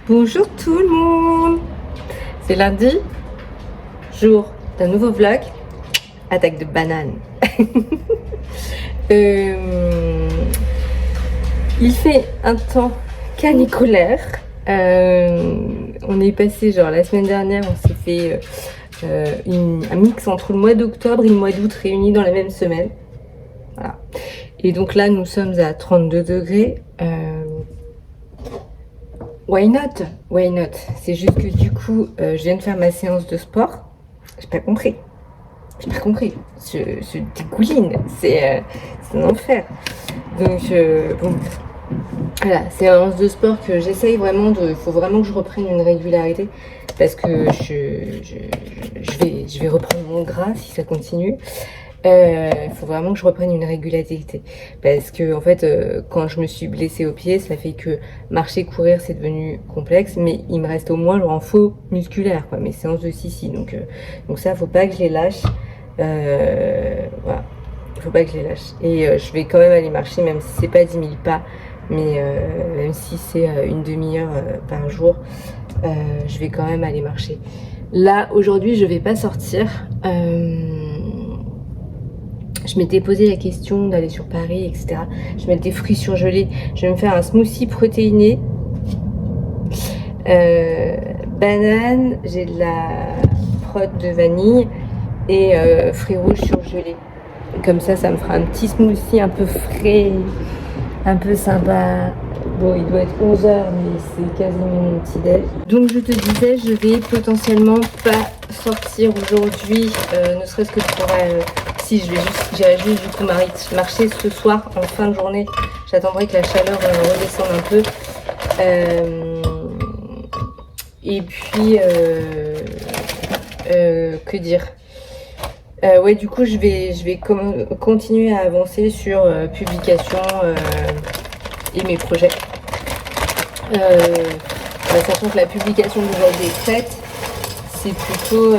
Bonjour tout le monde. C'est lundi, jour d'un nouveau vlog, attaque de banane. Il fait un temps caniculaire. On est passé genre la semaine dernière, on s'est fait un mix entre le mois d'octobre et le mois d'août réunis dans la même semaine. Voilà. Et donc là nous sommes à 32 degrés. Why not? Why not? C'est juste que du coup, je viens de faire ma séance de sport. J'ai pas compris. Je dégouline. C'est un enfer. Donc, bon. Voilà, séance de sport que j'essaye vraiment de... Il faut vraiment que je reprenne une régularité. Parce que je vais reprendre mon gras si ça continue. Il faut vraiment que je reprenne une régularité parce que en fait quand je me suis blessée au pied, ça fait que marcher, courir c'est devenu complexe, mais il me reste au moins genre en faux musculaire quoi, mes séances de sissi, donc ça faut pas que je les lâche, voilà, faut pas que je les lâche et je vais quand même aller marcher même si c'est pas 10 000 pas, mais même si c'est une demi-heure par jour, je vais quand même aller marcher. Là aujourd'hui je vais pas sortir. Je m'étais posé la question d'aller sur Paris, etc. Je vais mettre des fruits surgelés. Je vais me faire un smoothie protéiné. Banane, j'ai de la prot de vanille et fruits rouges surgelés. Comme ça me fera un petit smoothie un peu frais, un peu sympa. Bon, il doit être 11 h, mais c'est quasiment mon petit déj. Donc je te disais, je vais potentiellement pas sortir aujourd'hui, ne serait-ce que pour... si j'irai juste du coup marcher ce soir en fin de journée. J'attendrai que la chaleur redescende un peu. Et puis, que dire, ouais, du coup, je vais continuer à avancer sur publication et mes projets. Sachant que la publication d'aujourd'hui est prête, c'est plutôt...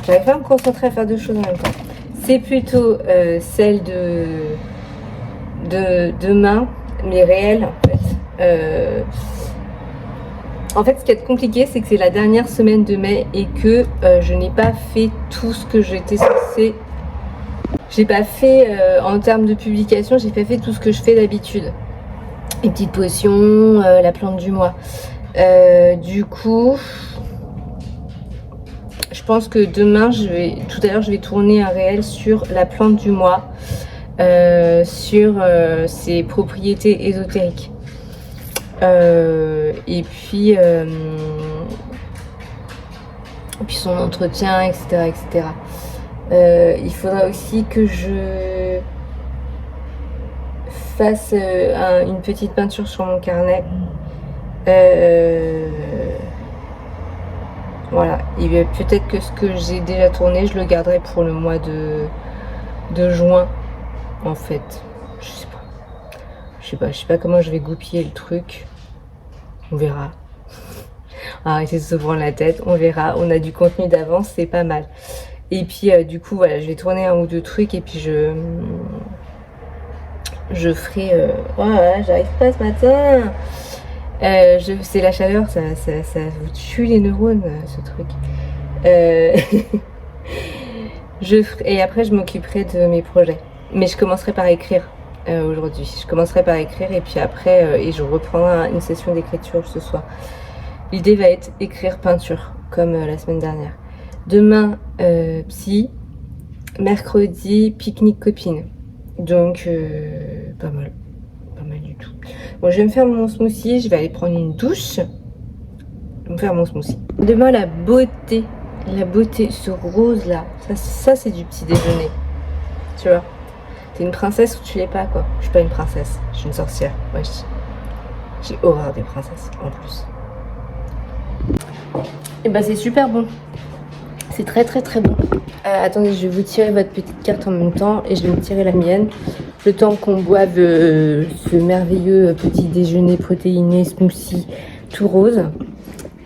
j'arrive pas à me concentrer à faire deux choses en même temps. C'est plutôt celle de demain, mais réelle en fait. En fait, ce qui est compliqué, c'est que c'est la dernière semaine de mai et que je n'ai pas fait tout ce que j'étais censée. J'ai pas fait, en termes de publication, j'ai pas fait tout ce que je fais d'habitude. Les petites potions, la plante du mois. Du coup... Je pense que demain, tout à l'heure, je vais tourner un réel sur la plante du mois, sur ses propriétés ésotériques. Et puis son entretien, etc. etc. Il faudra aussi que je fasse une petite peinture sur mon carnet. Voilà, et peut-être que ce que j'ai déjà tourné, je le garderai pour le mois de juin, en fait. Je sais pas comment je vais goupiller le truc. On verra. Arrêtez de se prendre la tête, on verra. On a du contenu d'avance, c'est pas mal. Et puis, du coup, voilà, je vais tourner un ou deux trucs et puis je ferai... Oh là là, j'arrive pas ce matin. C'est la chaleur, ça vous tue les neurones, ce truc. Et après, je m'occuperai de mes projets. Mais je commencerai par écrire aujourd'hui. Je commencerai par écrire et puis après, et je reprendrai une session d'écriture ce soir. L'idée va être écrire peinture, comme la semaine dernière. Demain, psy. Mercredi, pique-nique copine. Donc, pas mal. Pas mal du tout. Bon, je vais me faire mon smoothie, je vais aller prendre une douche. Je vais me faire mon smoothie. Demain, la beauté, ce rose là, ça c'est du petit déjeuner. Tu vois, t'es une princesse ou tu l'es pas quoi. Je suis pas une princesse, je suis une sorcière. Wesh. J'ai horreur des princesses en plus. Et bah c'est super bon. C'est très très très bon. Attendez, je vais vous tirer votre petite carte en même temps et je vais me tirer la mienne. Le temps qu'on boive ce merveilleux petit déjeuner protéiné smoothie tout rose,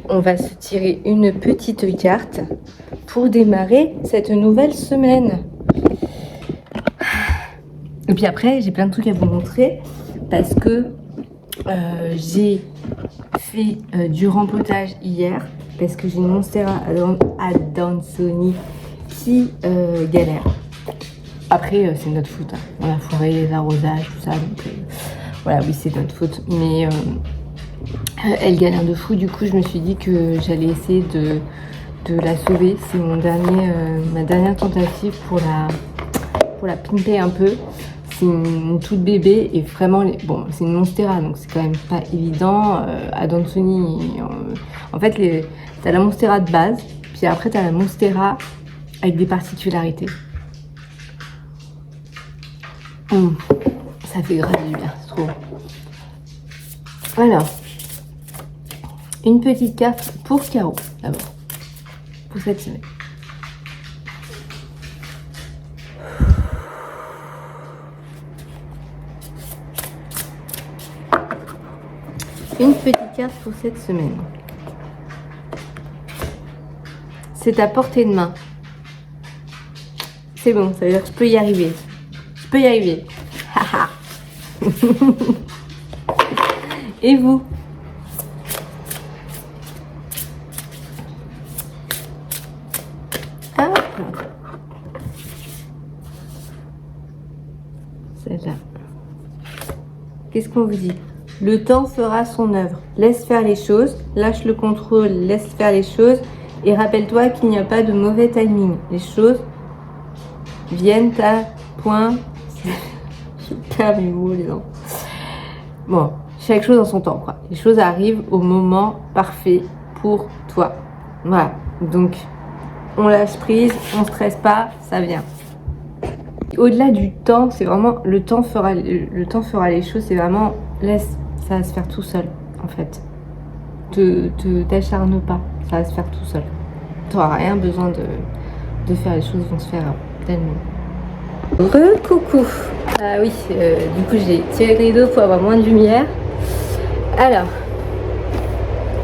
on va se tirer une petite carte pour démarrer cette nouvelle semaine. Et puis après, j'ai plein de trucs à vous montrer parce que J'ai fait du rempotage hier parce que j'ai une Monstera Adansonii qui galère. Après, c'est notre faute. Hein. On a foiré les arrosages, tout ça. Donc, voilà, oui, c'est notre faute. Mais elle galère de fou. Du coup, je me suis dit que j'allais essayer de la sauver. C'est ma dernière tentative pour la pimper un peu. C'est une toute bébé et vraiment, bon, c'est une Monstera, donc c'est quand même pas évident. Adansonii, en fait, t'as la Monstera de base, puis après t'as la Monstera avec des particularités. Ça fait grave du bien, c'est trop. Alors, une petite carte pour Caro, d'abord, pour cette semaine. Une petite carte pour cette semaine. C'est à portée de main. C'est bon, ça veut dire que je peux y arriver. Je peux y arriver. Et vous? Ah, celle-là. Qu'est-ce qu'on vous dit? Le temps fera son œuvre. Laisse faire les choses, lâche le contrôle, laisse faire les choses et rappelle-toi qu'il n'y a pas de mauvais timing. Les choses viennent à point. Je perds mes mots, les gens. Bon, chaque chose en son temps, quoi. Les choses arrivent au moment parfait pour toi. Voilà. Donc, on lâche prise, on ne stresse pas, ça vient. Au-delà du temps, c'est vraiment le temps fera les choses. C'est vraiment laisse. Ça va se faire tout seul, en fait. T'acharne pas, ça va se faire tout seul. Tu n'auras rien besoin de faire, les choses vont se faire tellement. Coucou. Ah oui, du coup j'ai tiré le rideau pour avoir moins de lumière. Alors,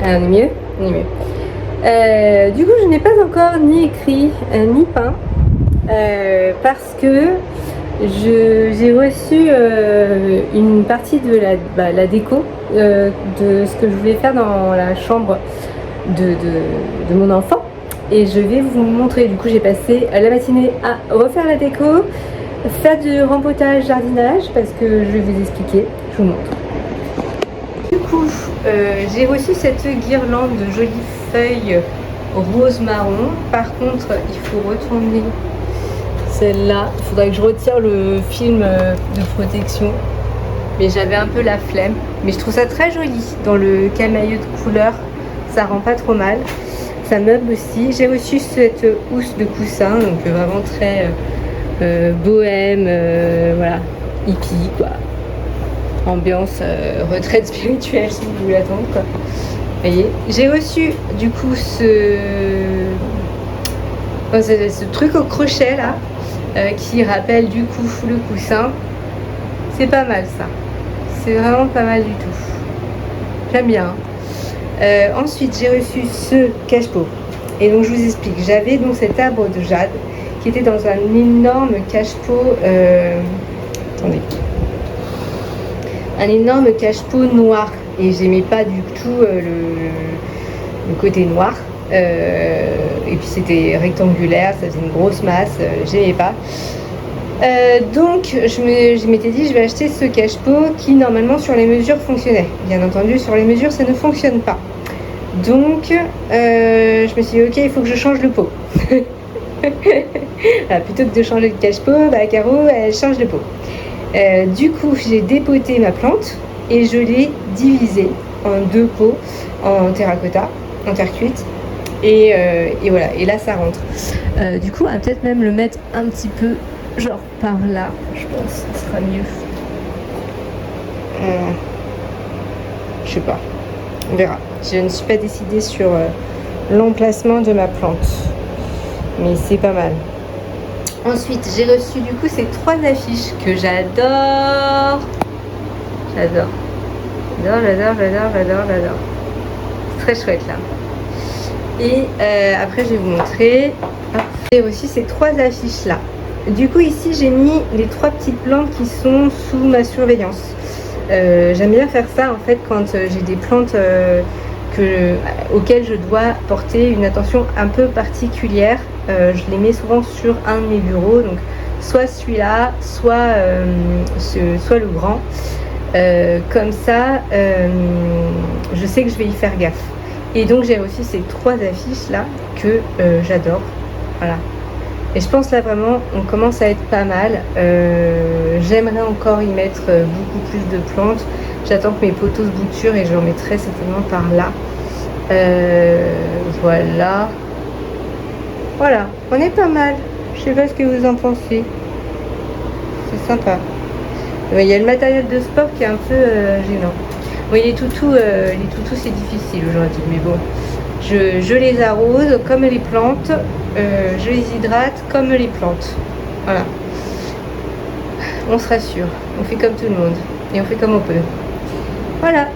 on est mieux, on est mieux. Du coup je n'ai pas encore ni écrit ni peint parce que j'ai reçu une partie de la déco de ce que je voulais faire dans la chambre de mon enfant et je vais vous montrer. Du coup j'ai passé la matinée à refaire la déco, faire du rempotage, jardinage parce que je vais vous expliquer, je vous montre. Du coup j'ai reçu cette guirlande de jolies feuilles rose marron. Par contre il faut retourner celle-là, il faudrait que je retire le film de protection, mais j'avais un peu la flemme, mais je trouve ça très joli dans le camailleux de couleur, ça rend pas trop mal, ça meuble aussi. J'ai reçu cette housse de coussin, donc vraiment très bohème, voilà, hippie quoi, ambiance retraite spirituelle si vous voulez attendre quoi. Voyez, j'ai reçu du coup ce truc au crochet là, qui rappelle du coup le coussin. C'est pas mal ça, c'est vraiment pas mal du tout, j'aime bien. Ensuite j'ai reçu ce cache-pot et donc je vous explique, j'avais donc cet arbre de jade qui était dans un énorme cache-pot, attendez, un énorme cache-pot noir et j'aimais pas du tout le côté noir. Et puis c'était rectangulaire, ça faisait une grosse masse, j'aimais pas. Donc je m'étais dit je vais acheter ce cache-pot qui normalement sur les mesures fonctionnait. Bien entendu sur les mesures ça ne fonctionne pas. Donc je me suis dit ok, il faut que je change le pot. Plutôt que de changer le cache-pot, Caro elle change le pot. Du coup j'ai dépoté ma plante et je l'ai divisée en deux pots en terracotta, en terre cuite. Et voilà, et là ça rentre. Du coup, on va peut-être même le mettre un petit peu, genre par là, je pense que ce sera mieux. Je sais pas, on verra. Je ne suis pas décidée sur l'emplacement de ma plante, mais c'est pas mal. Ensuite, j'ai reçu du coup ces trois affiches que j'adore. J'adore. C'est très chouette là. Et après je vais vous montrer. J'ai reçu ces trois affiches là. Du coup ici j'ai mis les trois petites plantes qui sont sous ma surveillance. J'aime bien faire ça en fait quand j'ai des plantes auxquelles je dois porter une attention un peu particulière. Je les mets souvent sur un de mes bureaux, donc soit celui-là, soit le grand. Comme ça, je sais que je vais y faire gaffe. Et donc j'ai reçu ces 3 affiches là que j'adore. Voilà. Et je pense là vraiment on commence à être pas mal. J'aimerais encore y mettre beaucoup plus de plantes. J'attends que mes poteaux se bouturent et j'en mettrai certainement par là. Voilà. Voilà, on est pas mal. Je sais pas ce que vous en pensez. C'est sympa. Il y a le matériel de sport qui est un peu gênant. Bon, les toutous c'est difficile aujourd'hui, mais bon. Je les arrose comme les plantes, je les hydrate comme les plantes. Voilà. On se rassure, on fait comme tout le monde et on fait comme on peut. Voilà.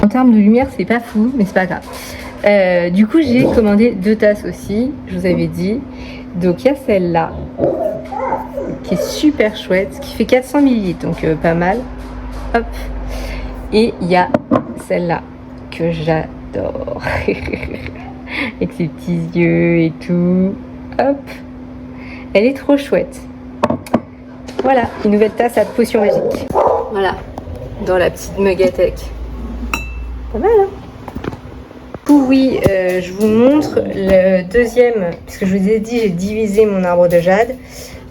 En termes de lumière, c'est pas fou, mais c'est pas grave. Du coup, j'ai commandé 2 tasses aussi, je vous avais dit. Donc, il y a celle-là qui est super chouette, qui fait 400 ml, donc pas mal. Hop. Et il y a celle-là que j'adore. Avec ses petits yeux et tout. Hop. Elle est trop chouette. Voilà, une nouvelle tasse à potion magique. Voilà, dans la petite Mugatech. Pas mal, hein? Oui, je vous montre le deuxième, puisque je vous ai dit, j'ai divisé mon arbre de jade.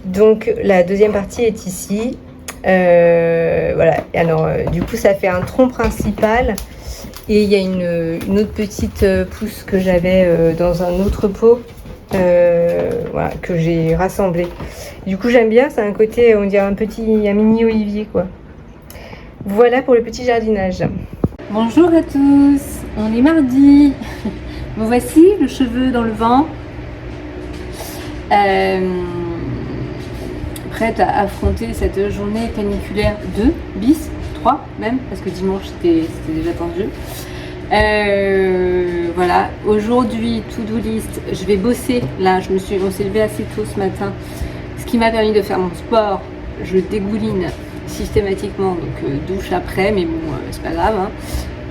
Donc la deuxième partie est ici. Voilà, alors du coup ça fait un tronc principal. Et il y a une autre petite pousse que j'avais dans un autre pot. Voilà, que j'ai rassemblé. Du coup j'aime bien, c'est un côté, on dirait un mini olivier quoi. Voilà pour le petit jardinage. Bonjour à tous, on est mardi. Me voici, le cheveu dans le vent. Prête à affronter cette journée caniculaire 2 bis, 3 même, parce que dimanche c'était déjà tendu. Voilà, aujourd'hui, to-do list, je vais bosser. Là, on s'est levé assez tôt ce matin, ce qui m'a permis de faire mon sport. Je dégouline systématiquement, donc douche après, mais bon, c'est pas grave. Hein.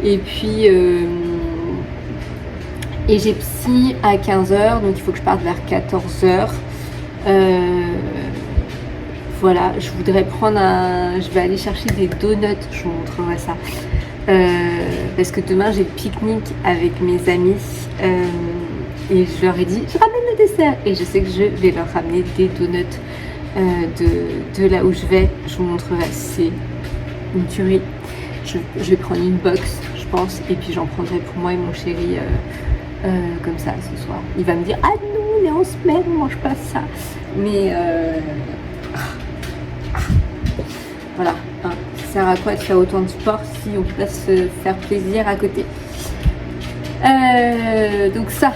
Et puis, et j'ai psy à 15h, donc il faut que je parte vers 14h. Voilà, je voudrais je vais aller chercher des donuts, je vous montrerai ça. Parce que demain j'ai pique-nique avec mes amis et je leur ai dit je ramène le dessert et je sais que je vais leur ramener des donuts de là où je vais. Je vous montrerai, c'est une tuerie. Je vais prendre une box je pense et puis j'en prendrai pour moi et mon chéri comme ça ce soir. Il va me dire ah non on est en semaine, on mange pas ça, mais voilà, hein, ça sert à quoi de faire autant de sport si on peut pas se faire plaisir à côté. Donc ça,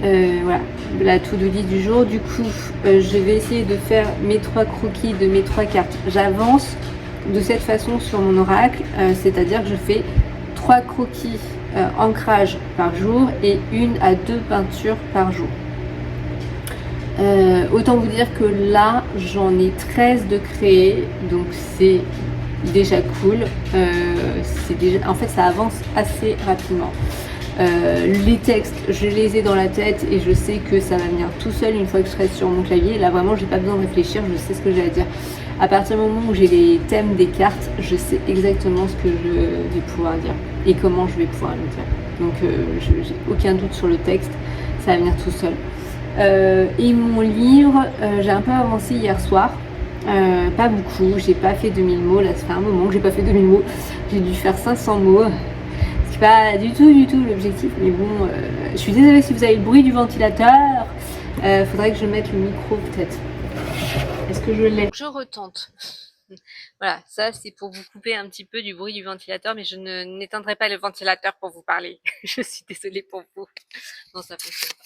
voilà, la to-do list du jour. Du coup, je vais essayer de faire mes 3 croquis de mes 3 cartes. J'avance de cette façon sur mon oracle, c'est-à-dire que je fais 3 croquis ancrage par jour et 1 à 2 peintures par jour. Autant vous dire que là j'en ai 13 de créés, donc c'est déjà cool. En fait ça avance assez rapidement. Les textes je les ai dans la tête et je sais que ça va venir tout seul une fois que je serai sur mon clavier. Là vraiment j'ai pas besoin de réfléchir, je sais ce que j'ai à dire. À partir du moment où j'ai les thèmes des cartes, je sais exactement ce que je vais pouvoir dire et comment je vais pouvoir le dire. Donc j'ai aucun doute sur le texte, ça va venir tout seul. Et mon livre, j'ai un peu avancé hier soir, pas beaucoup, j'ai pas fait 2000 mots, là ça fait un moment que j'ai pas fait 2000 mots, j'ai dû faire 500 mots, c'est pas du tout l'objectif, mais bon, je suis désolée si vous avez le bruit du ventilateur, faudrait que je mette le micro peut-être, est-ce que je l'ai? Je retente. Voilà, ça c'est pour vous couper un petit peu du bruit du ventilateur, mais je n'éteindrai pas le ventilateur pour vous parler, je suis désolée pour vous, non ça fonctionne pas.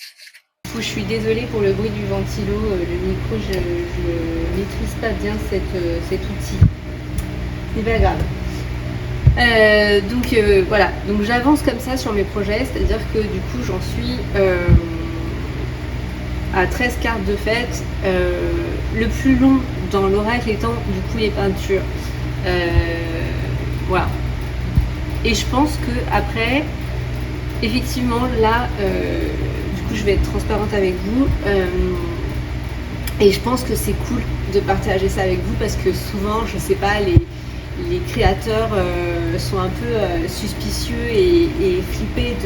Je suis désolée pour le bruit du ventilo, le micro, je maîtrise pas bien cet outil. C'est pas grave. Donc voilà, donc j'avance comme ça sur mes projets, c'est-à-dire que du coup j'en suis à 13 cartes de fête. Le plus long dans l'oracle étant du coup les peintures. Voilà. Et je pense que après, effectivement, là, du coup, je vais être transparente avec vous. Et je pense que c'est cool de partager ça avec vous parce que souvent, je sais pas, les créateurs sont un peu suspicieux et flippés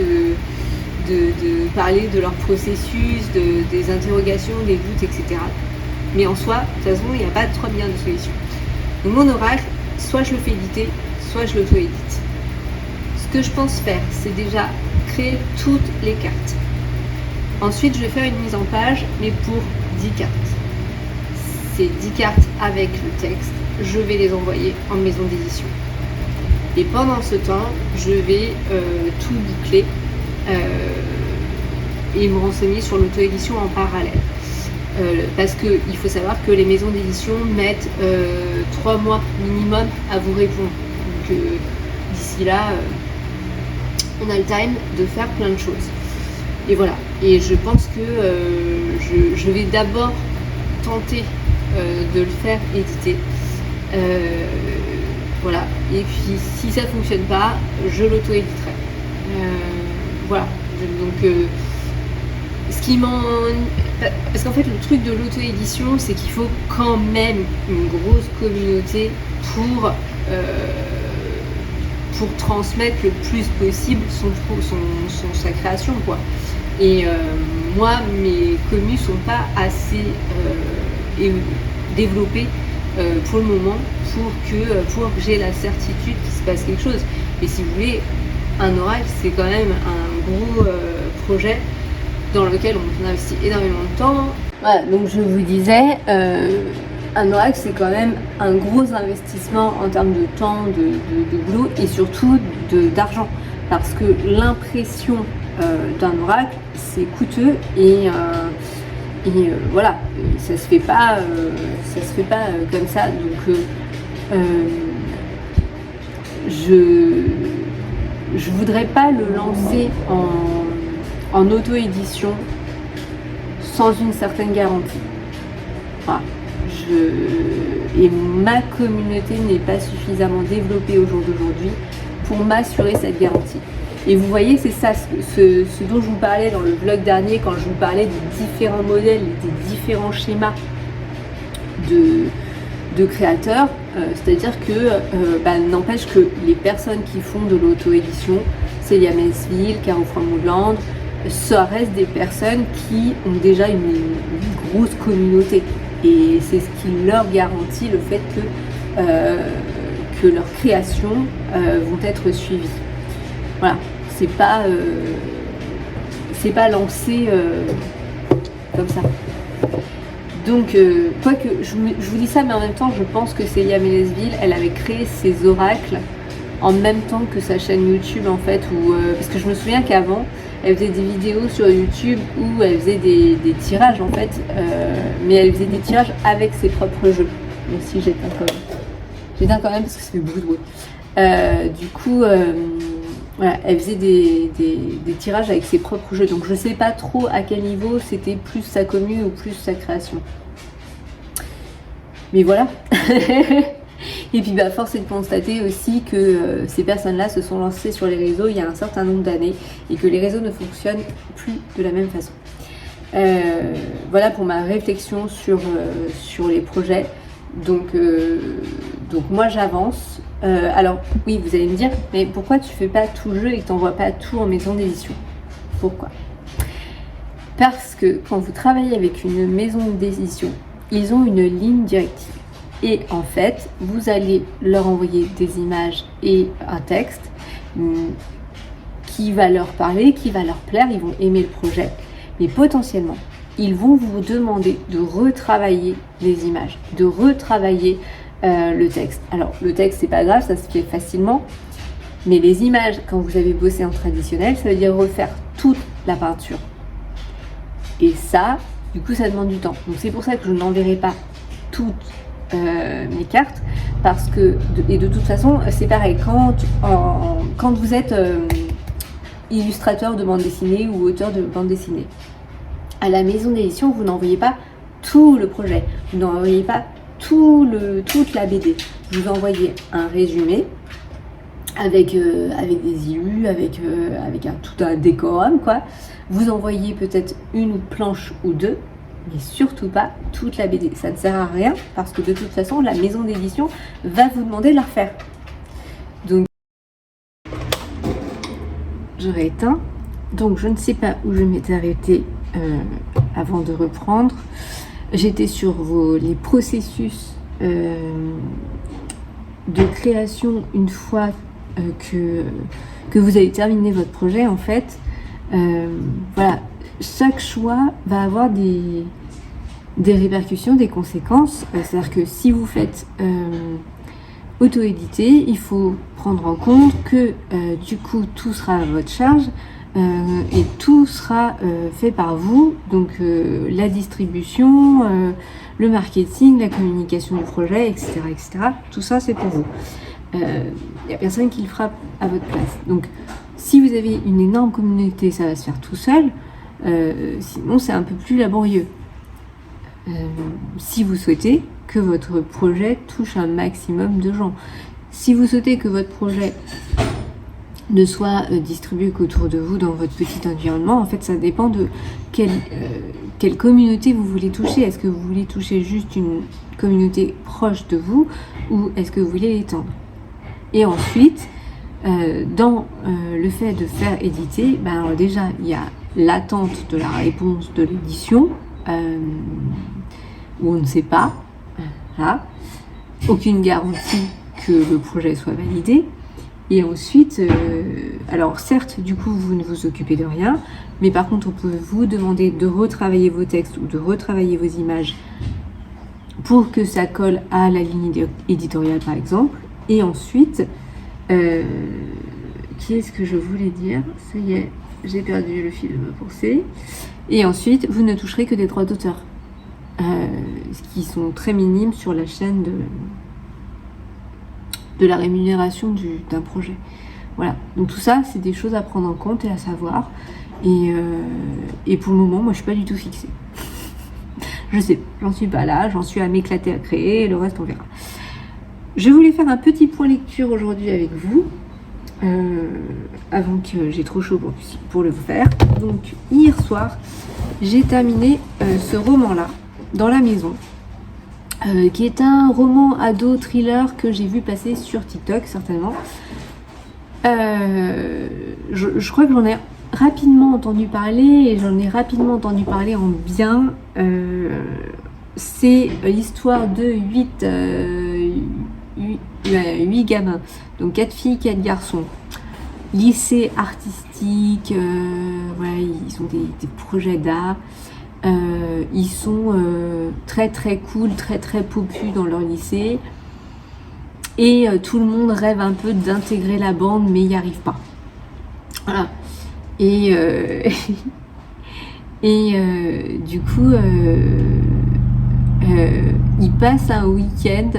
de parler de leur processus, des interrogations, des doutes, etc. Mais en soi, de toute façon, il n'y a pas de 3 milliards de solutions. Donc mon oracle, soit je le fais éditer, soit je l'auto-édite. Ce que je pense faire, c'est déjà créer toutes les cartes. Ensuite, je vais faire une mise en page, mais pour 10 cartes. Ces 10 cartes avec le texte, je vais les envoyer en maison d'édition. Et pendant ce temps, je vais tout boucler et me renseigner sur l'auto-édition en parallèle. Parce qu'il faut savoir que les maisons d'édition mettent 3 mois minimum à vous répondre. Donc d'ici là, on a le time de faire plein de choses. Et voilà. Et je pense que je vais d'abord tenter de le faire éditer. Voilà. Et puis si ça fonctionne pas, je l'auto-éditerai. Voilà. Donc ce qui m'en... Parce qu'en fait le truc de l'auto-édition, c'est qu'il faut quand même une grosse communauté pour transmettre le plus possible sa création, quoi. Et moi, mes communes sont pas assez développées pour le moment pour que j'ai la certitude qu'il se passe quelque chose. Et si vous voulez, un oracle, c'est quand même un gros projet dans lequel on investit énormément de temps. Voilà, donc je vous disais, un oracle, c'est quand même un gros investissement en termes de temps, de boulot et surtout d'argent. Parce que l'impression d'un oracle, c'est coûteux et voilà, ça se fait pas comme ça. Donc je voudrais pas le lancer en auto-édition sans une certaine garantie. Voilà. Et ma communauté n'est pas suffisamment développée au jour d'aujourd'hui pour m'assurer cette garantie. Et vous voyez, c'est ça ce dont je vous parlais dans le vlog dernier, quand je vous parlais des différents modèles, des différents schémas de créateurs. C'est-à-dire que n'empêche que les personnes qui font de l'auto-édition, Célia Mesville, Caro Framouland, ça reste des personnes qui ont déjà une grosse communauté. Et c'est ce qui leur garantit le fait que leurs créations vont être suivies. Voilà, c'est pas lancé comme ça. Donc, quoique je vous dis ça, mais en même temps, je pense que Célia Mesville, elle avait créé ses oracles en même temps que sa chaîne YouTube, en fait, parce que je me souviens qu'avant, elle faisait des vidéos sur YouTube où elle faisait des tirages, en fait, mais elle faisait des tirages avec ses propres jeux. Donc si j'éteins quand même. J'éteins quand même parce que ça fait beaucoup de bruit. Du coup, voilà, elle faisait des tirages avec ses propres jeux. Donc je sais pas trop à quel niveau c'était plus sa commu ou plus sa création. Mais voilà. Et puis force est de constater aussi que ces personnes-là se sont lancées sur les réseaux il y a un certain nombre d'années et que les réseaux ne fonctionnent plus de la même façon. Voilà pour ma réflexion sur les projets. Donc moi j'avance. Alors oui, vous allez me dire, mais pourquoi tu fais pas tout le jeu et que tu n'envoies pas tout en maison d'édition? Pourquoi? Parce que quand vous travaillez avec une maison d'édition, ils ont une ligne directive. Et en fait, vous allez leur envoyer des images et un texte qui va leur parler, qui va leur plaire, ils vont aimer le projet. Mais potentiellement, ils vont vous demander de retravailler les images, de retravailler le texte. Alors, le texte, c'est pas grave, ça se fait facilement. Mais les images, quand vous avez bossé en traditionnel, ça veut dire refaire toute la peinture. Et ça, du coup, ça demande du temps. Donc, c'est pour ça que je n'enverrai pas toutes mes cartes, parce que et de toute façon c'est pareil quand vous êtes illustrateur de bande dessinée ou auteur de bande dessinée, à la maison d'édition vous n'envoyez pas tout le projet, vous n'envoyez pas toute la BD. Je vous envoyais un résumé avec des illus, avec tout un décorum, quoi. Vous envoyez peut-être une planche ou deux, mais surtout pas toute la BD. Ça ne sert à rien parce que de toute façon, la maison d'édition va vous demander de la refaire. Donc, j'aurais éteint. Donc, je ne sais pas où je m'étais arrêtée avant de reprendre. J'étais sur les processus de création une fois que vous avez terminé votre projet, en fait. Voilà, chaque choix va avoir des répercussions, des conséquences. C'est-à-dire que si vous faites auto-éditer, il faut prendre en compte que du coup tout sera à votre charge et tout sera fait par vous. Donc la distribution, le marketing, la communication du projet, etc. etc. Tout ça c'est pour vous. Il n'y a personne qui le fera à votre place. Donc si vous avez une énorme communauté, ça va se faire tout seul. Sinon c'est un peu plus laborieux. Si vous souhaitez que votre projet touche un maximum de gens. Si vous souhaitez que votre projet ne soit distribué qu'autour de vous dans votre petit environnement, en fait ça dépend de quelle communauté vous voulez toucher. Est-ce que vous voulez toucher juste une communauté proche de vous ou est-ce que vous voulez l'étendre? Et ensuite, dans le fait de faire éditer, alors déjà il y a l'attente de la réponse de l'édition où on ne sait pas. Voilà. Aucune garantie que le projet soit validé. Et ensuite, alors certes, du coup, vous ne vous occupez de rien, mais par contre, on peut vous demander de retravailler vos textes ou de retravailler vos images pour que ça colle à la ligne éditoriale, par exemple. Et ensuite, qu'est-ce que je voulais dire? Ça y est, j'ai perdu le fil de ma pensée. Et ensuite, vous ne toucherez que des droits d'auteur. Qui sont très minimes sur la chaîne de la rémunération d'un projet. Voilà, donc tout ça c'est des choses à prendre en compte et à savoir et pour le moment moi je suis pas du tout fixée. Je sais, j'en suis pas là, j'en suis à m'éclater à créer et le reste on verra. Je voulais faire un petit point lecture aujourd'hui avec vous avant que j'ai trop chaud pour le faire. Donc hier soir j'ai terminé ce roman là dans la maison, qui est un roman ado thriller que j'ai vu passer sur TikTok certainement. Je crois que j'en ai rapidement entendu parler et j'en ai rapidement entendu parler en bien. C'est l'histoire de 8 gamins, donc 4 filles, 4 garçons. Lycée artistique, voilà, ils ont des projets d'art. Ils sont très très cool, très très popus dans leur lycée et tout le monde rêve un peu d'intégrer la bande mais n'y arrive pas. Voilà. Et du coup ils passent un week-end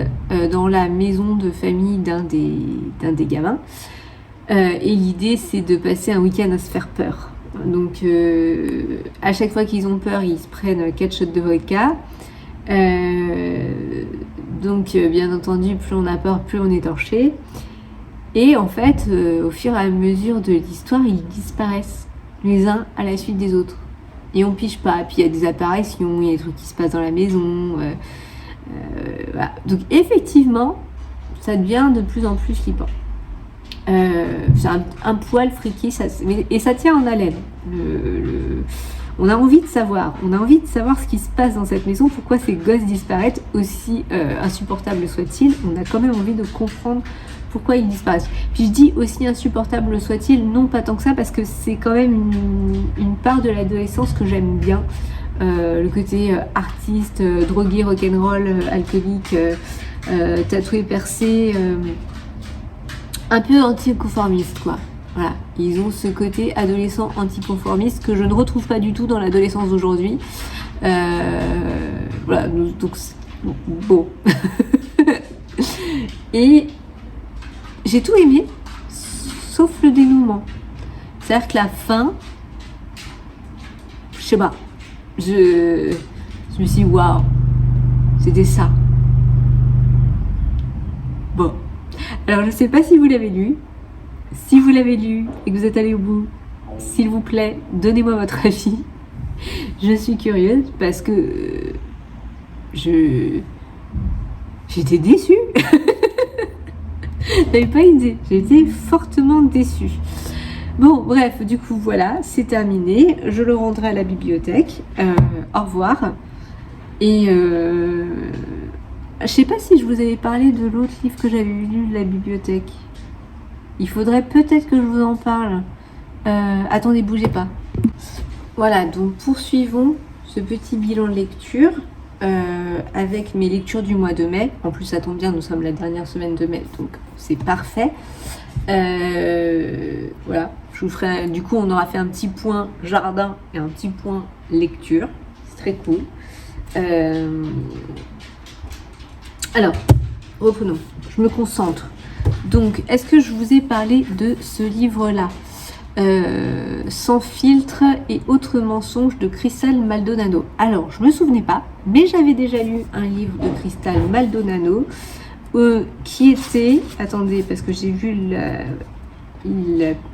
dans la maison de famille d'un des gamins et l'idée c'est de passer un week-end à se faire peur. Donc à chaque fois qu'ils ont peur, ils se prennent 4 shots de vodka. Donc bien entendu, plus on a peur, plus on est torché. Et en fait, au fur et à mesure de l'histoire, ils disparaissent les uns à la suite des autres. Et on pige pas. Puis il y a des apparitions, il y a des trucs qui se passent dans la maison. Voilà. Donc effectivement, ça devient de plus en plus flippant. C'est un poil friqué et ça tient en haleine. On a envie de savoir ce qui se passe dans cette maison, pourquoi ces gosses disparaissent, aussi insupportables soient-ils. On a quand même envie de comprendre pourquoi ils disparaissent. Puis je dis aussi insupportable soit-il, non pas tant que ça, parce que c'est quand même une part de l'adolescence que j'aime bien. Le côté artiste, drogué, rock'n'roll, alcoolique, tatoué, percé, un peu anticonformiste quoi. Voilà, ils ont ce côté adolescent anticonformiste que je ne retrouve pas du tout dans l'adolescence d'aujourd'hui. Voilà, donc bon. Et j'ai tout aimé, sauf le dénouement. C'est-à-dire que la fin, je sais pas, je me suis dit waouh, c'était ça. Alors je ne sais pas si vous l'avez lu. Si vous l'avez lu et que vous êtes allé au bout, s'il vous plaît, donnez-moi votre avis. Je suis curieuse parce que j'étais déçue. J'avais pas idée. J'étais fortement déçue. Bon, bref, du coup, voilà, c'est terminé. Je le rendrai à la bibliothèque. Au revoir. Et je sais pas si je vous avais parlé de l'autre livre que j'avais lu de la bibliothèque. Il faudrait peut-être que je vous en parle. Attendez, bougez pas. Voilà, donc poursuivons ce petit bilan de lecture avec mes lectures du mois de mai. En plus, ça tombe bien, nous sommes la dernière semaine de mai, donc c'est parfait. Voilà, je vous ferai. Du coup, on aura fait un petit point jardin et un petit point lecture. C'est très cool. Alors, reprenons. Je me concentre. Donc, est-ce que je vous ai parlé de ce livre-là, Sans filtre et autres mensonges de Crystal Maldonado? Alors, je me souvenais pas, mais j'avais déjà lu un livre de Crystal Maldonado qui était, attendez, parce que j'ai vu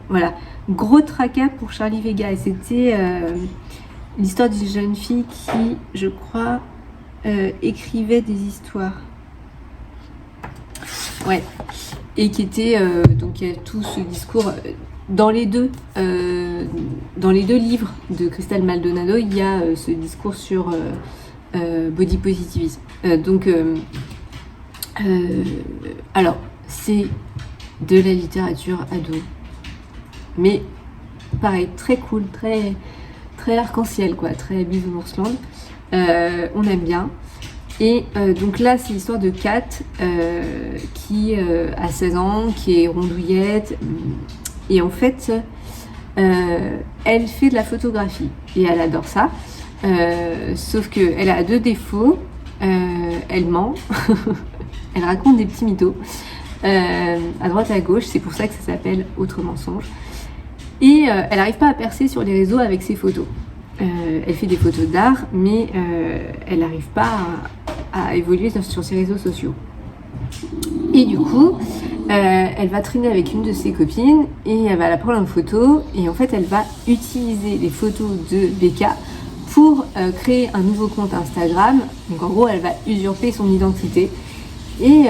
voilà, Gros tracas pour Charlie Vega, et c'était l'histoire d'une jeune fille qui, je crois, écrivait des histoires. Ouais. Et qui était, donc il y a tout ce discours, dans les deux livres de Crystal Maldonado, il y a ce discours sur body positivisme. Alors, c'est de la littérature ado, mais pareil, très cool, très, très arc-en-ciel, quoi, très Bisounours-land. On aime bien. Et donc là, c'est l'histoire de Kat qui a 16 ans, qui est rondouillette. Et en fait, elle fait de la photographie et elle adore ça. Sauf qu'elle a deux défauts. Elle ment, elle raconte des petits mythos à droite et à gauche. C'est pour ça que ça s'appelle Autre mensonge. Et elle n'arrive pas à percer sur les réseaux avec ses photos. Elle fait des photos d'art, mais elle n'arrive pas à évoluer sur ses réseaux sociaux. Et du coup, elle va traîner avec une de ses copines et elle va la prendre en photo. Et en fait, elle va utiliser les photos de Becca pour créer un nouveau compte Instagram. Donc en gros, elle va usurper son identité et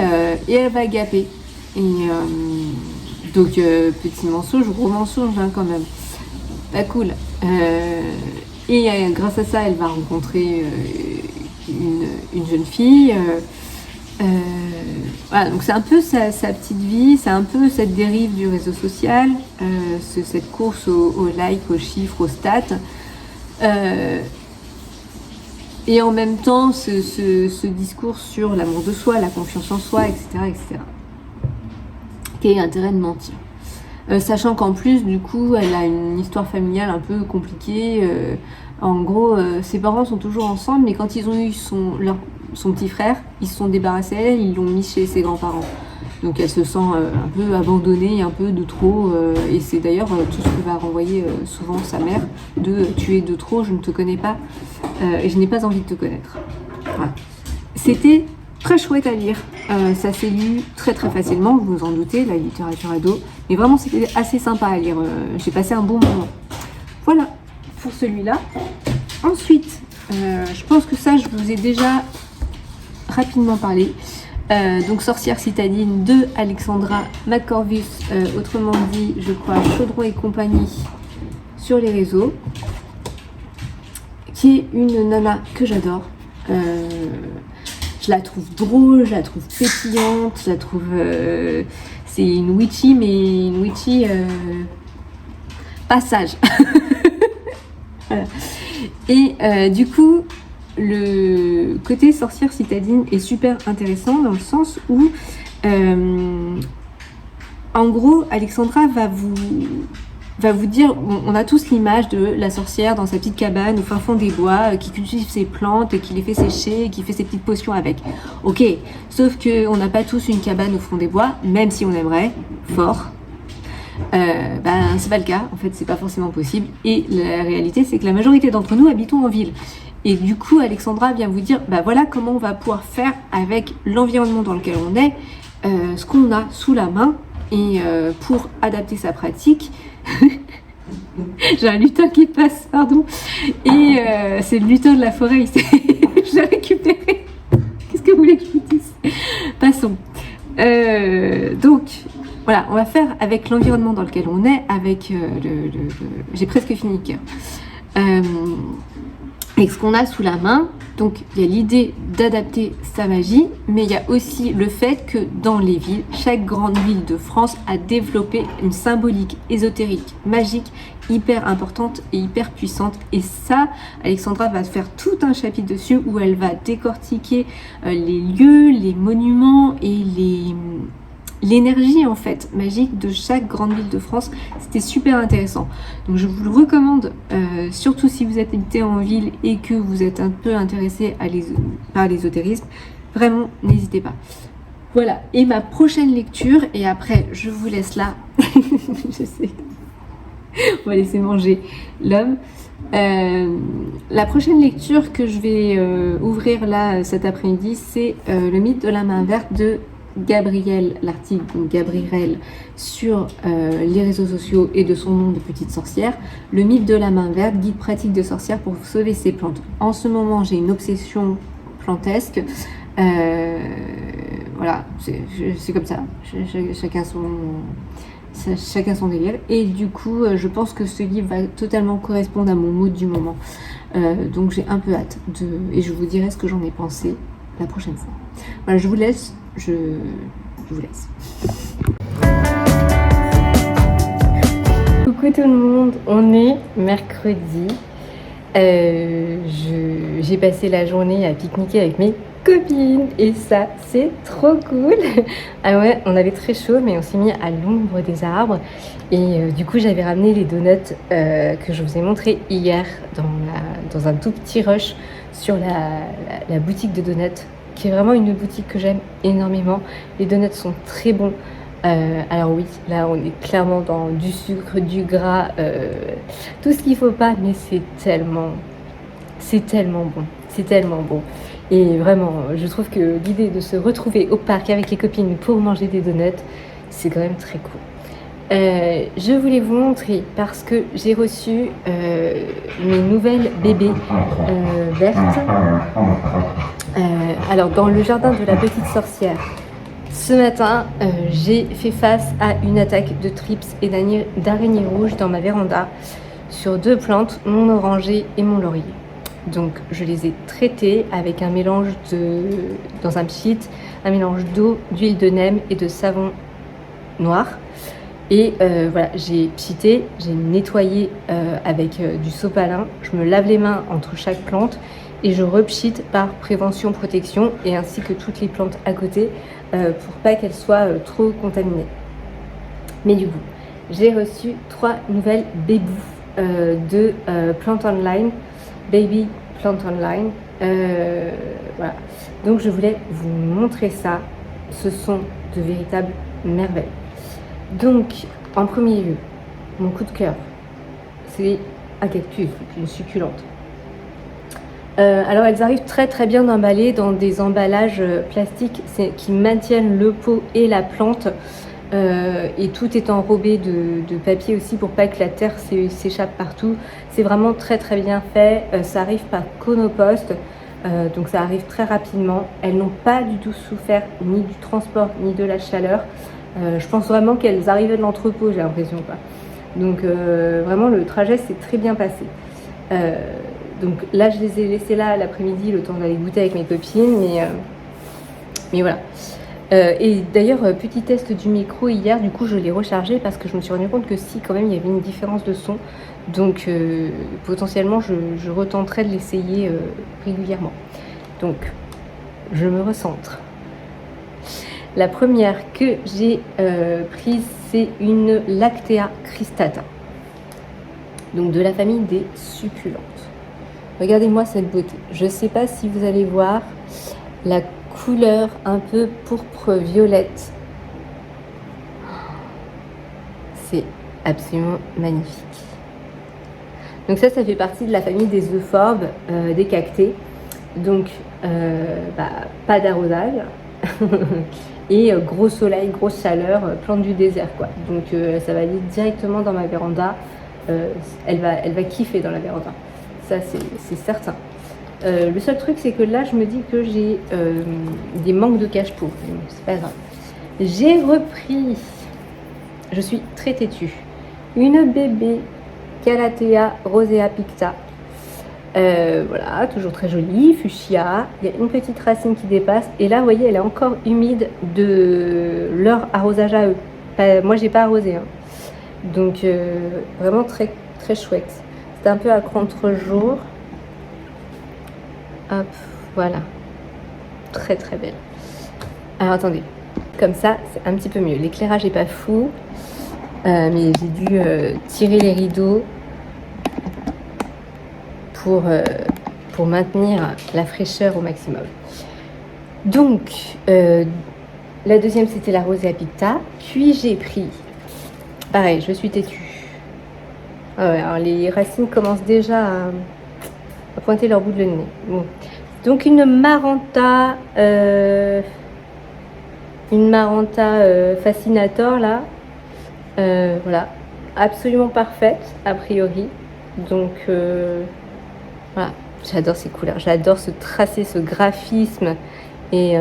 elle va gaper. Et donc, petit mensonge, gros mensonge hein, quand même. Pas cool. Et grâce à ça, elle va rencontrer une jeune fille. Voilà, donc c'est un peu sa petite vie, c'est un peu cette dérive du réseau social, cette course aux likes, aux chiffres, aux stats. Et en même temps, ce discours sur l'amour de soi, la confiance en soi, etc. etc. Quel est l'intérêt de mentir ? Sachant qu'en plus, du coup, elle a une histoire familiale un peu compliquée. En gros, ses parents sont toujours ensemble, mais quand ils ont eu son petit frère, ils se sont débarrassés d'elle, ils l'ont mis chez ses grands-parents. Donc elle se sent un peu abandonnée, un peu de trop. Et c'est d'ailleurs tout ce que va renvoyer souvent sa mère, de « tu es de trop, je ne te connais pas, et je n'ai pas envie de te connaître ». Voilà. C'était très chouette à lire, ça s'est lu très très facilement, vous vous en doutez, la littérature ado, mais vraiment c'était assez sympa à lire, j'ai passé un bon moment. Voilà pour celui-là. Ensuite, je pense que ça je vous ai déjà rapidement parlé, donc Sorcière citadine de Alexandra McCorvus, autrement dit je crois Chaudron et compagnie sur les réseaux, qui est une nana que j'adore. Je la trouve drôle, je la trouve pétillante, je la trouve... c'est une witchy, mais une witchy pas sage. Voilà. Et du coup, le côté sorcière citadine est super intéressant dans le sens où, en gros, Alexandra va vous dire, on a tous l'image de la sorcière dans sa petite cabane au fin fond des bois, qui cultive ses plantes, qui les fait sécher, qui fait ses petites potions avec. Ok, sauf qu'on n'a pas tous une cabane au fond des bois, même si on aimerait, fort. C'est pas le cas, en fait c'est pas forcément possible. Et la réalité c'est que la majorité d'entre nous habitons en ville. Et du coup Alexandra vient vous dire, voilà comment on va pouvoir faire avec l'environnement dans lequel on est, ce qu'on a sous la main et pour adapter sa pratique. J'ai un lutin qui passe, pardon, et c'est le lutin de la forêt, je l'ai récupéré. Qu'est-ce que vous voulez que je vous dise? Passons. Donc, voilà, on va faire avec l'environnement dans lequel on est, avec j'ai presque fini le cœur. Avec ce qu'on a sous la main. Donc il y a l'idée d'adapter sa magie, mais il y a aussi le fait que dans les villes, chaque grande ville de France a développé une symbolique ésotérique, magique, hyper importante et hyper puissante. Et ça, Alexandra va faire tout un chapitre dessus où elle va décortiquer les lieux, les monuments et l'énergie en fait magique de chaque grande ville de France. C'était super intéressant, donc je vous le recommande, surtout si vous habitez en ville et que vous êtes un peu intéressé par l'ésotérisme. Vraiment, n'hésitez pas. Voilà, et ma prochaine lecture, et après je vous laisse là. Je sais, on va laisser manger l'homme. La prochaine lecture que je vais ouvrir là cet après-midi, c'est le mythe de la main verte de Gabrielle, l'article donc Gabrielle sur les réseaux sociaux et de son nom de petite sorcière. Le mythe de la main verte, guide pratique de sorcière pour sauver ses plantes. En ce moment, j'ai une obsession plantesque. Voilà, c'est comme ça. Chacun son délire. Et du coup, je pense que ce livre va totalement correspondre à mon mood du moment. Donc j'ai un peu hâte et je vous dirai ce que j'en ai pensé la prochaine fois. Voilà, je vous laisse. Je vous laisse. Coucou tout le monde, on est mercredi. J'ai passé la journée à pique-niquer avec mes copines et ça c'est trop cool. Ah ouais, on avait très chaud mais on s'est mis à l'ombre des arbres et du coup j'avais ramené les donuts que je vous ai montré hier dans un tout petit rush sur la boutique de donuts, qui est vraiment une boutique que j'aime énormément. Les donuts sont très bons. Alors oui, là on est clairement dans du sucre, du gras, tout ce qu'il faut pas, mais c'est tellement bon, c'est tellement bon. Et vraiment, je trouve que l'idée de se retrouver au parc avec les copines pour manger des donuts, c'est quand même très cool. Je voulais vous montrer parce que j'ai reçu mes nouvelles bébés vertes. Alors dans le jardin de la petite sorcière, ce matin, j'ai fait face à une attaque de trips et d'araignées rouges dans ma véranda sur 2 plantes, mon oranger et mon laurier. Donc je les ai traitées avec un mélange dans un pchit, un mélange d'eau, d'huile de neem et de savon noir. Et voilà, j'ai pchité, j'ai nettoyé avec du sopalin, je me lave les mains entre chaque plante et je repchite par prévention protection et ainsi que toutes les plantes à côté pour pas qu'elles soient trop contaminées. Mais du coup, j'ai reçu 3 nouvelles bébous de Plant Online, Baby Plant Online. Voilà, donc je voulais vous montrer ça. Ce sont de véritables merveilles. Donc, en premier lieu, mon coup de cœur, c'est un cactus, une succulente. Alors elles arrivent très très bien emballées dans des emballages plastiques qui maintiennent le pot et la plante et tout est enrobé de papier aussi pour pas que la terre s'échappe partout. C'est vraiment très très bien fait, ça arrive par Conopost, donc ça arrive très rapidement. Elles n'ont pas du tout souffert ni du transport ni de la chaleur. Je pense vraiment qu'elles arrivaient de l'entrepôt, j'ai l'impression quoi. Donc vraiment le trajet s'est très bien passé. Donc là, je les ai laissés là l'après-midi, le temps d'aller goûter avec mes copines, mais voilà. Et d'ailleurs, petit test du micro hier, du coup, je l'ai rechargé parce que je me suis rendu compte que si, quand même, il y avait une différence de son. Donc, potentiellement, je retenterai de l'essayer régulièrement. Donc, je me recentre. La première que j'ai prise, c'est une Lactea cristata. Donc, de la famille des succulentes. Regardez-moi cette beauté. Je ne sais pas si vous allez voir la couleur un peu pourpre violette. C'est absolument magnifique. Donc ça fait partie de la famille des euphorbes, des cactées. Donc pas d'arrosage. et gros soleil, grosse chaleur, plante du désert quoi. Donc ça va aller directement dans ma véranda. Elle va kiffer dans la véranda, ça c'est certain. Le seul truc c'est que là je me dis que j'ai des manques de cache-pot, c'est pas grave. J'ai repris, je suis très têtue, une bébé Calathea rosea picta. Voilà, toujours très jolie, fuchsia. Il y a une petite racine qui dépasse. Et là, vous voyez, elle est encore humide de leur arrosage à eux. Moi, j'ai pas arrosé. Hein. Donc, vraiment très, très chouette. C'est un peu à contre-jour. Hop, voilà. Très, très belle. Alors, attendez. Comme ça, c'est un petit peu mieux. L'éclairage est pas fou. Mais j'ai dû tirer les rideaux pour maintenir la fraîcheur au maximum. Donc, la deuxième, c'était la rosea picta. Puis, j'ai pris... Pareil, je suis têtue. Ah ouais, alors les racines commencent déjà à pointer leur bout de nez. Bon. Donc, une Maranta Fascinator, là. Voilà, absolument parfaite a priori. Donc voilà, j'adore ces couleurs, j'adore ce tracé, ce graphisme et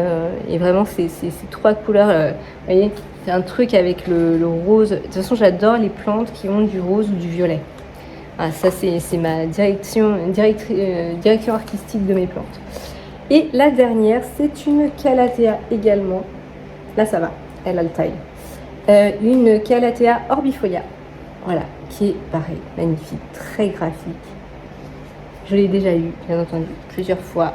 vraiment ces trois couleurs. Vous voyez, c'est un truc avec le rose. De toute façon, j'adore les plantes qui ont du rose ou du violet. Voilà, ça c'est ma direction artistique de mes plantes. Et la dernière, c'est une Calathea également. Là, ça va, elle a le taille. Une Calathea orbifolia, voilà, qui est pareil, magnifique, très graphique. Je l'ai déjà eu, bien entendu, plusieurs fois.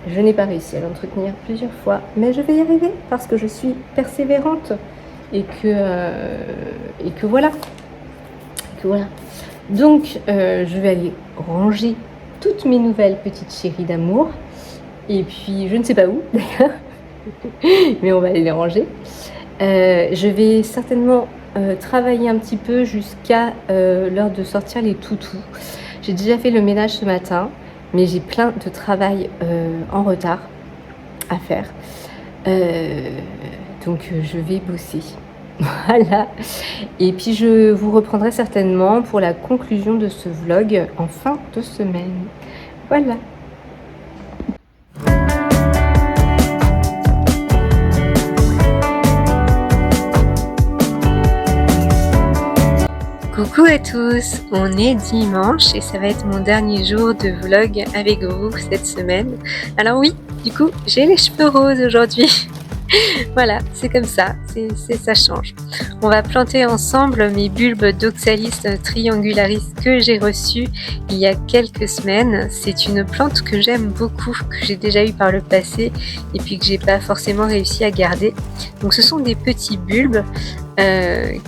Je n'ai pas réussi à l'entretenir plusieurs fois, mais je vais y arriver parce que je suis persévérante et que voilà. Donc, je vais aller ranger toutes mes nouvelles petites chéries d'amour. Et puis, je ne sais pas où d'ailleurs, mais on va aller les ranger. Je vais certainement travailler un petit peu jusqu'à l'heure de sortir les toutous. J'ai déjà fait le ménage ce matin, mais j'ai plein de travail en retard à faire. Donc je vais bosser. Voilà. Et puis je vous reprendrai certainement pour la conclusion de ce vlog en fin de semaine. Voilà. Coucou à tous, on est dimanche et ça va être mon dernier jour de vlog avec vous cette semaine. Alors oui, du coup, j'ai les cheveux roses aujourd'hui. Voilà, c'est comme ça, ça change. On va planter ensemble mes bulbes d'Oxalis triangularis que j'ai reçus il y a quelques semaines. C'est une plante que j'aime beaucoup, que j'ai déjà eu par le passé et puis que j'ai pas forcément réussi à garder. Donc ce sont des petits bulbes et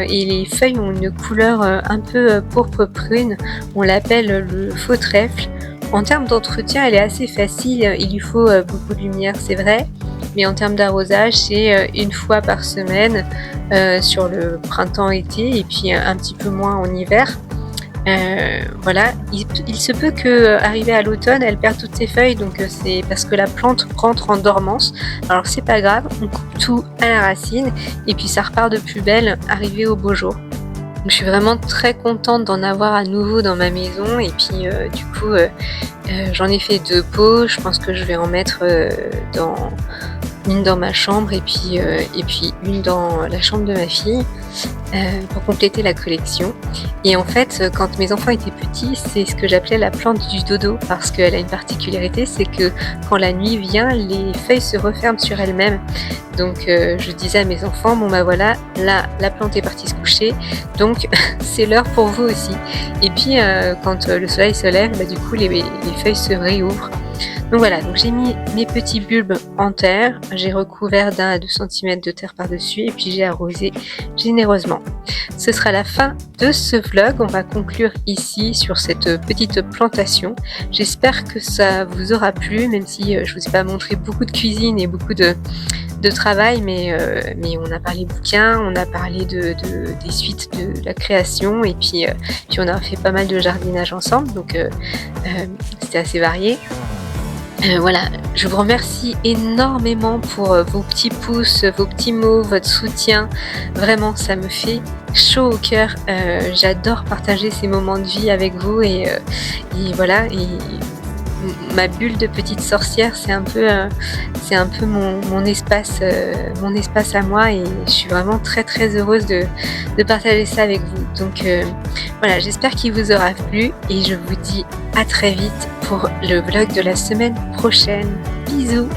les feuilles ont une couleur un peu pourpre prune. On l'appelle le faux trèfle. En termes d'entretien, elle est assez facile. Il lui faut beaucoup de lumière, c'est vrai. Mais en termes d'arrosage, c'est une fois par semaine sur le printemps-été et puis un petit peu moins en hiver. Voilà, il se peut que arrivé à l'automne, elle perd toutes ses feuilles, donc c'est parce que la plante rentre en dormance. Alors c'est pas grave, on coupe tout à la racine et puis ça repart de plus belle arrivé au beau jour. Donc je suis vraiment très contente d'en avoir à nouveau dans ma maison et puis du coup j'en ai fait 2 pots. Je pense que je vais en mettre une dans ma chambre et puis une dans la chambre de ma fille pour compléter la collection. Et en fait, quand mes enfants étaient petits, c'est ce que j'appelais la plante du dodo parce qu'elle a une particularité, c'est que quand la nuit vient, les feuilles se referment sur elles-mêmes. Donc je disais à mes enfants, bon bah voilà, là la plante est partie se coucher, donc c'est l'heure pour vous aussi. Et puis quand le soleil se lève, bah, du coup les feuilles se réouvrent. Donc voilà, donc j'ai mis mes petits bulbes en terre, j'ai recouvert d'1 à 2 cm de terre par-dessus et puis j'ai arrosé généreusement. Ce sera la fin de ce vlog, on va conclure ici sur cette petite plantation. J'espère que ça vous aura plu, même si je vous ai pas montré beaucoup de cuisine et beaucoup de travail, mais on a parlé bouquins, on a parlé des suites de la création et puis on a fait pas mal de jardinage ensemble, donc c'était assez varié. Voilà, je vous remercie énormément pour vos petits pouces, vos petits mots, votre soutien. Vraiment, ça me fait chaud au cœur. J'adore partager ces moments de vie avec vous et voilà. Et ma bulle de petite sorcière, c'est un peu mon espace à moi et je suis vraiment très très heureuse de partager ça avec vous. Donc voilà, j'espère qu'il vous aura plu et je vous dis à très vite pour le vlog de la semaine prochaine. Bisous!